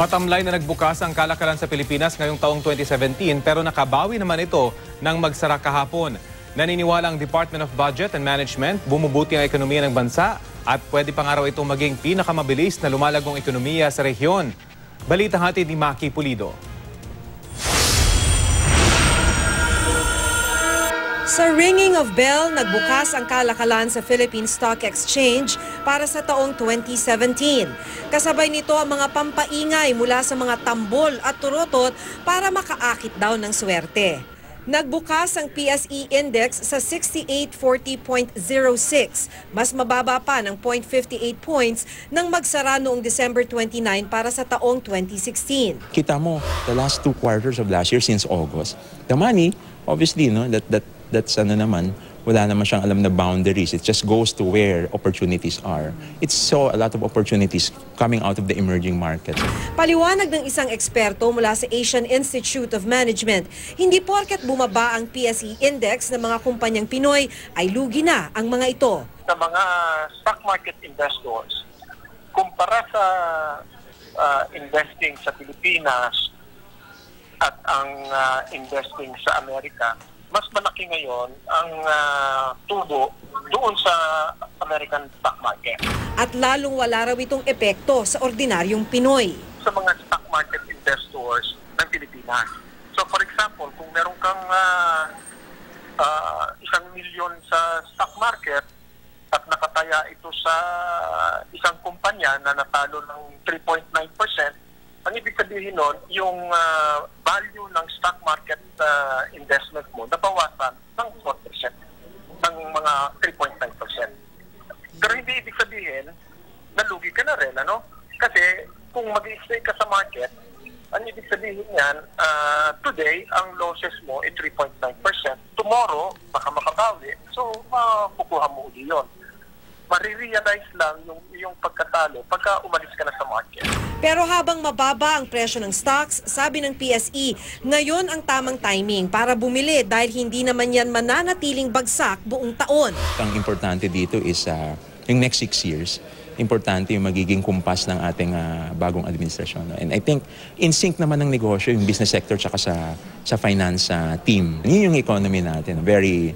Matamlay na nagbukas ang kalakalan sa Pilipinas ngayong taong 2017 pero nakabawi naman ito nang magsara kahapon. Naniniwala ang Department of Budget and Management bumubuti ang ekonomiya ng bansa at pwede pa nga raw itong maging pinakamabilis na lumalagong ekonomiya sa rehiyon. Balita hatid ni Maki Pulido. Sa ringing of bell, nagbukas ang kalakalan sa Philippine Stock Exchange para sa taong 2017. Kasabay nito ang mga pampaingay mula sa mga tambol at turotot para makaakit daw ng swerte. Nagbukas ang PSE Index sa 6840.06, mas mababa pa ng 0.58 points nang magsara noong December 29 para sa taong 2016. Kita mo, the last 2 quarters of last year since August, the money, obviously, that's ano naman, wala naman siyang alam na boundaries. It just goes to where opportunities are. It's so a lot of opportunities coming out of the emerging markets. Paliwanag ng isang eksperto mula sa Asian Institute of Management, hindi porket bumaba ang PSE Index ng mga kumpanyang Pinoy ay lugi na ang mga ito. Sa mga stock market investors, kumpara sa investing sa Pilipinas at ang investing sa Amerika, mas malaki ngayon ang tubo doon sa American stock market. At lalong wala raw itong epekto sa ordinaryong Pinoy. Sa mga stock market investors ng Pilipinas. So for example, kung meron kang 1 milyon sa stock market at nakataya ito sa isang kumpanya na natalo ng 3.9%, ang ibig sabihin nun, yung value ng stock market investment mo nabawasan ng 4% ng mga 3.9%. Pero hindi ibig sabihin nalugi ka na rin, ano? Kasi kung mag-stay ka sa market, ang ibig sabihin yan, today, ang losses mo ay 3.9%. Tomorrow, baka makabawi, so makukuha mo uli yun. Marirealize lang yung pagkatalo pagka umalis ka na sa market. Pero habang mababa ang presyo ng stocks, sabi ng PSE, ngayon ang tamang timing para bumili dahil hindi naman yan mananatiling bagsak buong taon. Ang importante dito is yung next 6 years, importante yung magiging kumpas ng ating bagong administrasyon. And I think in sync naman ng negosyo, yung business sector tsaka sa finance team. Yun yung economy natin, very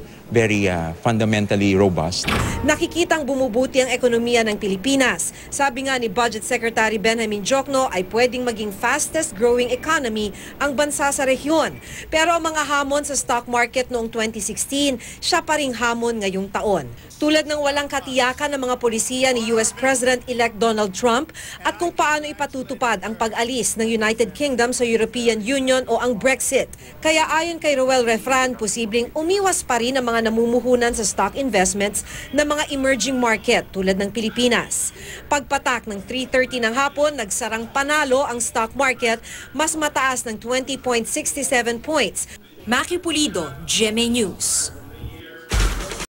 fundamentally robust. Nakikitang bumubuti ang ekonomiya ng Pilipinas. Sabi nga ni Budget Secretary Benjamin Diokno ay pwedeng maging fastest growing economy ang bansa sa rehiyon. Pero ang mga hamon sa stock market noong 2016, siya pa ring hamon ngayong taon. Tulad ng walang katiyakan ng mga polisiya ni US President-elect Donald Trump at kung paano ipatutupad ang pag-alis ng United Kingdom sa European Union o ang Brexit. Kaya ayon kay Roel Refran, posibleng umiwas pa rin ang mga namumuhunan sa stock investments ng mga emerging market tulad ng Pilipinas. Pagpatak ng 3:30 ng hapon, nagsarang panalo ang stock market, mas mataas ng 20.67 points. Maki Pulido, GMA News.